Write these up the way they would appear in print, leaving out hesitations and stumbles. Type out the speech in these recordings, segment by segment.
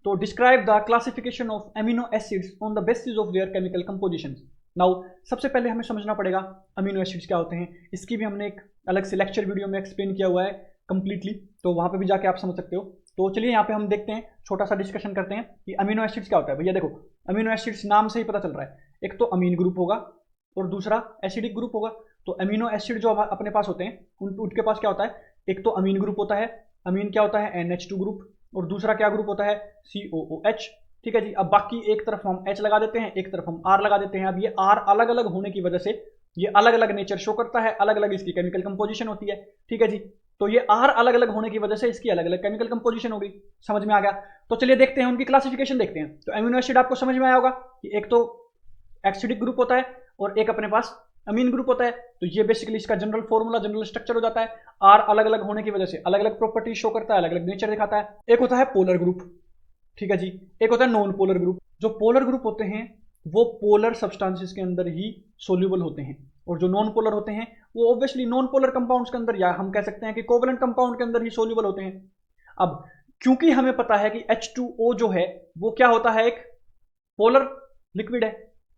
तो describe the classification of amino acids on the basis of their chemical composition. Now सबसे पहले हमें समझना पड़ेगा अमीनो एसिड्स क्या होते हैं। इसकी भी हमने एक अलग से लेक्चर वीडियो में एक्सप्लेन किया हुआ है कंप्लीटली, तो वहां पे भी जाके आप समझ सकते हो। तो चलिए यहाँ पे हम देखते हैं, छोटा सा डिस्कशन करते हैं कि अमीनो एसिड्स क्या होता है। भैया देखो, अमीनो एसिड्स नाम से ही पता चल रहा है, एक तो अमीन ग्रुप होगा और दूसरा एसिडिक ग्रुप होगा। तो अमीनो एसिड जो अपने पास होते हैं उनके पास क्या होता है, एक तो अमीन ग्रुप होता है, अमीन क्या होता है NH2 ग्रुप, और दूसरा क्या ग्रुप होता है COOH। ठीक है जी। अब बाकी एक तरफ हम H लगा देते हैं, एक तरफ हम R लगा देते हैं। अब ये R अलग अलग होने की वजह से ये अलग अलग नेचर शो करता है, अलग अलग इसकी केमिकल कंपोजिशन होती है। ठीक है जी। तो ये R अलग अलग होने की वजह से इसकी अलग अलग केमिकल कंपोजिशन होगी। समझ में आ गया? तो चलिए देखते हैं उनकी क्लासिफिकेशन देखते हैं। तो अमीनो एसिड आपको समझ में आया होगा कि एक तो एसिडिक ग्रुप होता है और एक अपने पास अमीन ग्रुप होता है। तो ये बेसिकली इसका जनरल फॉर्मूला, जनरल स्ट्रक्चर हो जाता है। R अलग अलग होने की वजह से अलग अलग प्रॉपर्टीज शो करता है, अलग अलग नेचर दिखाता है। एक होता है पोलर ग्रुप, ठीक है जी, एक होता है नॉन पोलर ग्रुप। जो पोलर ग्रुप होते हैं वो पोलर सब्सटेंसेस के अंदर ही सोल्यूबल होते हैं, और जो नॉन पोलर होते हैं वो ऑब्वियसली नॉन पोलर कंपाउंड्स के अंदर, या हम कह सकते हैं कि कोवलेंट कंपाउंड के अंदर ही सोल्यूबल होते हैं। अब क्योंकि हमें पता है कि H2O जो है वो क्या होता है, एक पोलर लिक्विड है,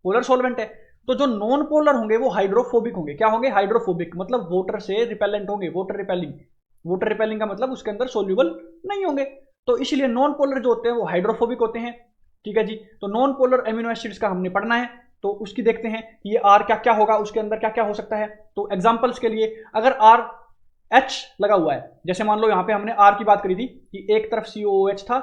पोलर सॉल्वेंट है। तो जो नॉन पोलर होंगे वो हाइड्रोफोबिक होंगे। क्या होंगे? हाइड्रोफोबिक, मतलब वाटर से रिपेलेंट होंगे, वाटर रिपेलिंग। वाटर रिपेलिंग का मतलब उसके अंदर सोल्यूबल नहीं होंगे। तो इसलिए नॉन पोलर जो होते हैं वो हाइड्रोफोबिक होते हैं। ठीक है जी। तो नॉन पोलर एमिनो एसिड्स का हमने पढ़ना है, तो उसकी देखते हैं कि ये R क्या क्या होगा, उसके अंदर क्या क्या हो सकता है। तो एग्जांपल्स के लिए, अगर RH लगा हुआ है, जैसे मान लो यहाँ पे हमने R की बात करी थी कि एक तरफ COOH था,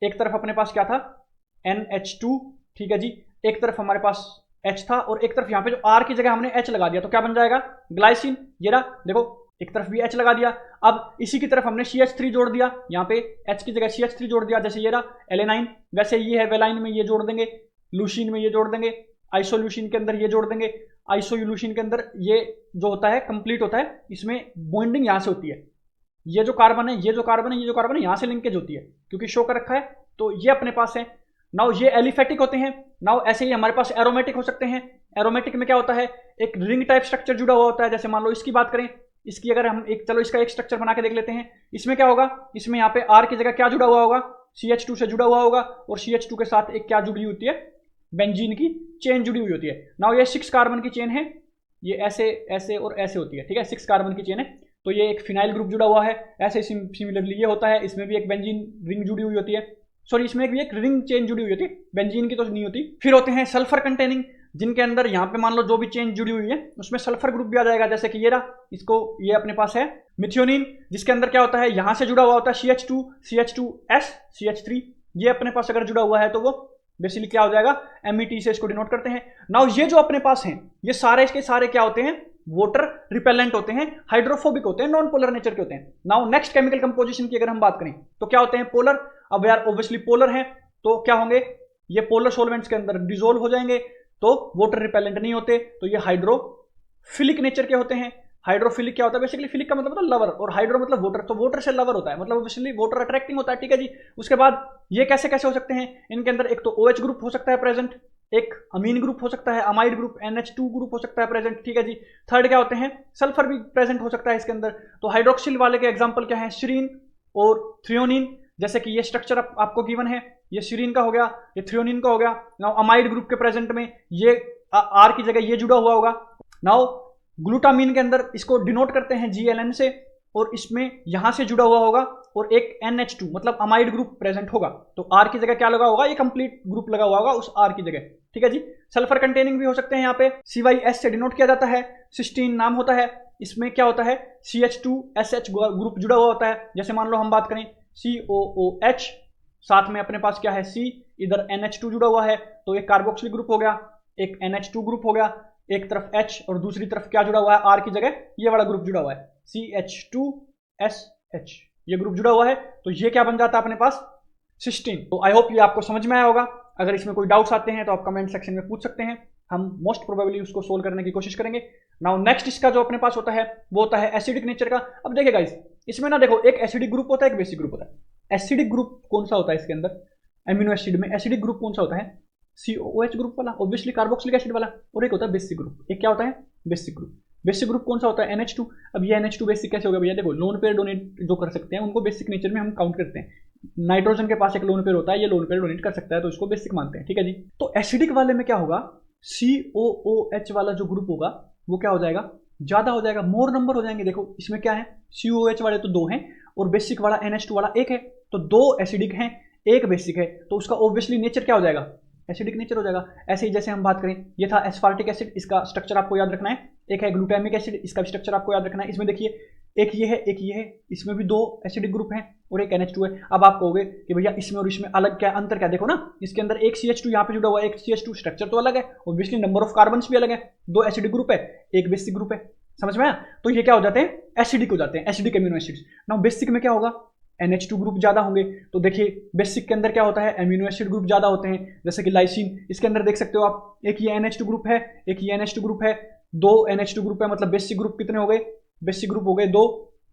एक तरफ अपने पास क्या था NH2, ठीक है जी, एक तरफ हमारे पास H था, और एक तरफ यहाँ पे जो R की जगह हमने H लगा दिया, तो क्या बन जाएगा? ग्लाइसिन। ये रहा, देखो एक तरफ भी H लगा दिया। अब इसी की तरफ हमने CH3 जोड़ दिया, यहाँ पे H की जगह CH3 जोड़ दिया, जैसे ये रहा एलेनाइन। वैसे ये है वेलाइन में ये जोड़ देंगे, लूशीन में ये जोड़ देंगे, आइसोल्यूशिन के अंदर ये जोड़ देंगे। आइसोल्यूशिन के अंदर ये जो होता है कंप्लीट होता है, इसमें बॉन्डिंग यहाँ से होती है। ये जो कार्बन है, ये जो कार्बन है, ये जो कार्बन है, यहाँ से लिंकेज होती है क्योंकि शो कर रखा है। तो ये अपने पास है। नाउ ये एलिफेटिक होते हैं। नाउ ऐसे ही हमारे पास एरोमेटिक हो सकते हैं। एरोमेटिक में क्या होता है, एक रिंग टाइप स्ट्रक्चर जुड़ा हुआ होता है। जैसे मान लो इसकी बात करें, इसकी अगर हम एक, चलो इसका एक स्ट्रक्चर बना के देख लेते हैं। इसमें क्या होगा, इसमें यहाँ पे R की जगह क्या जुड़ा हुआ होगा, CH2 से जुड़ा हुआ होगा, और CH2 के साथ एक क्या जुड़ी होती है, बेंजीन की चेन जुड़ी हुई होती है। नाउ ये 6 कार्बन की चेन है, ये ऐसे ऐसे और ऐसे होती है। ठीक है, 6 कार्बन की चेन है। तो ये एक फिनाइल ग्रुप जुड़ा हुआ है। ऐसे सिमिलरली ये होता है, इसमें भी एक बेंजीन रिंग जुड़ी हुई होती है। सॉरी, इसमें भी एक रिंग चेन जुड़ी हुई होती है, बेंजीन की तो नहीं होती। फिर होते हैं सल्फर कंटेनिंग, जिनके अंदर यहाँ पे मान लो जो भी चेन जुड़ी हुई है उसमें सल्फर ग्रुप भी आ जाएगा। जैसे कि ये रहा, इसको ये अपने पास है मिथियोनिन, जिसके अंदर क्या होता है, यहाँ से जुड़ा हुआ होता है CH2, CH2S, CH3। ये अपने पास अगर जुड़ा हुआ है तो वो बेसिकली क्या हो जाएगा, MET से इसको डिनोट करते हैं। नाउ ये जो अपने पास हैं ये सारे के सारे क्या होते हैं, वाटर रिपेलेंट होते हैं, हाइड्रोफोबिक होते हैं, नॉन पोलर नेचर के होते हैं। नाउ नेक्स्ट केमिकल कंपोजिशन की अगर हम बात करें तो क्या होते हैं, पोलर। अब यार ऑब्वियसली पोलर हैं तो क्या होंगे, ये पोलर सॉल्वेंट्स के अंदर डिसोल्व हो जाएंगे, तो वाटर रिपेलेंट नहीं होते, तो ये हाइड्रोफिलिक नेचर के होते हैं। हाइड्रोफिलिक क्या होता है, बेसिकली फिलिक का मतलब होता है लवर, और हाइड्रो मतलब वाटर, तो वाटर से लवर होता है, मतलब ऑब्वियसली वाटर अट्रैक्टिंग होता है। ठीक है जी। उसके बाद ये कैसे कैसे हो सकते हैं, इनके अंदर एक तो OH ग्रुप हो सकता है प्रेजेंट, एक अमीन ग्रुप हो सकता है, अमाइड ग्रुप NH2 ग्रुप हो सकता है प्रेजेंट। ठीक है जी। थर्ड क्या होते हैं, सल्फर भी प्रेजेंट हो सकता है इसके अंदर। तो हाइड्रोक्सिल वाले के एग्जांपल क्या है, सीरीन और थ्रियोनिन। जैसे कि ये स्ट्रक्चर आपको गिवन है, ये सीरीन का हो गया, ये थ्रियोनिन का हो गया। नाउ अमाइड ग्रुप के प्रेजेंट में ये R की जगह ये जुड़ा हुआ होगा। नाउ ग्लूटामीन के अंदर इसको डिनोट करते हैं GLN से, और इसमें यहां से जुड़ा हुआ होगा, और एक NH2 मतलब अमाइड ग्रुप प्रेजेंट होगा। तो R की जगह क्या लगा होगा, ये कंप्लीट ग्रुप लगा हुआ होगा उस R की जगह। ठीक है जी। सल्फर कंटेनिंग भी हो सकते हैं, यहाँ पे CYS से डिनोट किया जाता है, सिस्टीन नाम होता है। इसमें क्या होता है, CH2SH ग्रुप जुड़ा हुआ होता है। जैसे मान लो हम बात करें COOH, साथ में अपने पास क्या है C, इधर NH2 जुड़ा हुआ है, तो एक कार्बोक्सिलिक ग्रुप हो गया, एक NH2 ग्रुप हो गया, एक तरफ H और दूसरी तरफ क्या जुड़ा हुआ है, R की जगह ये वाला ग्रुप जुड़ा हुआ है CH2SH, ये ग्रुप जुड़ा हुआ है। तो ये क्या बन जाता है अपने पास, सिस्टीन। तो आई होप ये आपको समझ में आया होगा। अगर इसमें कोई डाउट्स आते हैं तो आप कमेंट सेक्शन में पूछ सकते हैं, हम मोस्ट प्रोबेबली उसको सोल्व करने की कोशिश करेंगे। नाउ नेक्स्ट इसका जो अपने पास होता है वो होता है एसिडिक नेचर का। अब देखिए गाइस, इसमें ना देखो, एक एसिडिक ग्रुप होता है, एक बेसिक ग्रुप होता है। एसिडिक ग्रुप कौन सा होता है इसके अंदर, एमिनो एसिड में एसिडिक ग्रुप कौन सा होता है, COOH ग्रुप वाला, ऑब्वियसली कार्बोक्सिलिक एसिड वाला। और एक होता है बेसिक ग्रुप, एक क्या होता है, बेसिक ग्रुप। बेसिक ग्रुप कौन सा होता है, NH2। अब ये NH2 बेसिक कैसे होगा भैया, देखो लोन पेयर डोनेट जो कर सकते हैं उनको बेसिक नेचर में हम काउंट करते हैं। नाइट्रोजन के पास एक लोन पेयर होता है, ये लोन पेयर डोनेट कर सकता है, तो इसको बेसिक मानते हैं, ठीक है जी। तो एसिडिक वाले में क्या होगा, COOH वाला जो ग्रुप होगा वो क्या हो जाएगा, ज़्यादा हो जाएगा, मोर नंबर हो जाएंगे। देखो इसमें क्या है, COOH वाले तो 2 हैं और बेसिक वाला NH2 वाला 1 है, तो 2 एसिडिक हैं 1 बेसिक है, तो उसका ऑब्वियसली नेचर क्या हो जाएगा, एसिडिक नेचर हो जाएगा। ऐसे ही जैसे हम बात करें, ये था एस्पार्टिक एसिड, इसका स्ट्रक्चर आपको याद रखना है। एक है ग्लूटामिक एसिड, इसका भी स्ट्रक्चर आपको याद रखना है। इसमें देखिए एक ये है एक ये है, इसमें भी 2 एसिडिक ग्रुप हैं और एक NH2 है। अब आप कहोगे कि भैया इसमें और इसमें अलग क्या अंतर क्या, देखो ना इसके अंदर एक CH2 यहाँ पे जुड़ा हुआ है, एक CH2, स्ट्रक्चर तो अलग है, ऑब्वियसली नंबर ऑफ कार्बन भी अलग है, 2 एसिडिक ग्रुप है, एक बेसिक ग्रुप है, समझ में आया। तो ये क्या हो जाते हैं, एसिडिक हो जाते हैं, acidic amino acids. Now basic में क्या होगा, NH2 ग्रुप ज्यादा होंगे, तो देखिए बेसिक के अंदर क्या होता है, अमीनो एसिड ग्रुप ज्यादा होते हैं, जैसे कि लाइसिन, इसके अंदर देख सकते हो आप, एक ये NH2 ग्रुप है, एक ये NH2 ग्रुप है, 2 NH2 ग्रुप है, मतलब बेसिक ग्रुप कितने हो गए, बेसिक ग्रुप हो गए 2,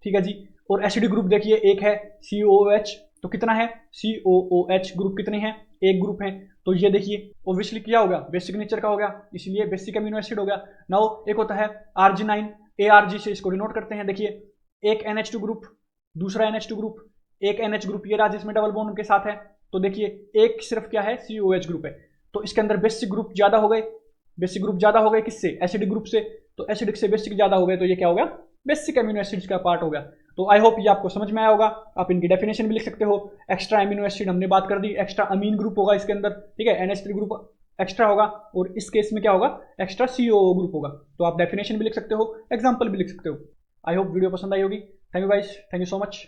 ठीक है जी। और एसिडिक ग्रुप देखिए एक है COOH, तो कितना है, COOH ग्रुप कितने हैं, एक ग्रुप है, तो ये देखिए ऑब्वियसली क्या हो गया, बेसिक नेचर का हो गया, इसलिए बेसिक अमीनो एसिड हो गया। नाउ एक होता है आर्जिनाइन, ARG से इसको डिनोट करते हैं, देखिए एक NH2 ग्रुप, दूसरा NH2 ग्रुप, एक NH ग्रुप ये रहा जिसमें डबल बॉन्ड उनके साथ है, तो देखिए एक सिर्फ क्या है, COOH ग्रुप है, तो इसके अंदर बेसिक ग्रुप ज्यादा हो गए, बेसिक ग्रुप ज्यादा हो गए किससे, एसिडिक ग्रुप से, तो एसिडिक से बेसिक ज्यादा हो गए, तो ये क्या हो गया, बेसिक अमीनो एसिड्स का पार्ट हो गया। तो आई होप ये आपको समझ में आया होगा। आप इनकी डेफिनेशन भी लिख सकते हो। एक्स्ट्रा अमीनो एसिड हमने बात कर दी, एक्स्ट्रा अमीन ग्रुप होगा इसके अंदर, ठीक है, NH3 ग्रुप एक्स्ट्रा होगा, और इस केस में क्या होगा, एक्स्ट्रा COO ग्रुप होगा। तो आप डेफिनेशन भी लिख सकते हो, एग्जाम्पल भी लिख सकते हो। आई होप वीडियो पसंद आई होगी। Thank you guys, thank you so much.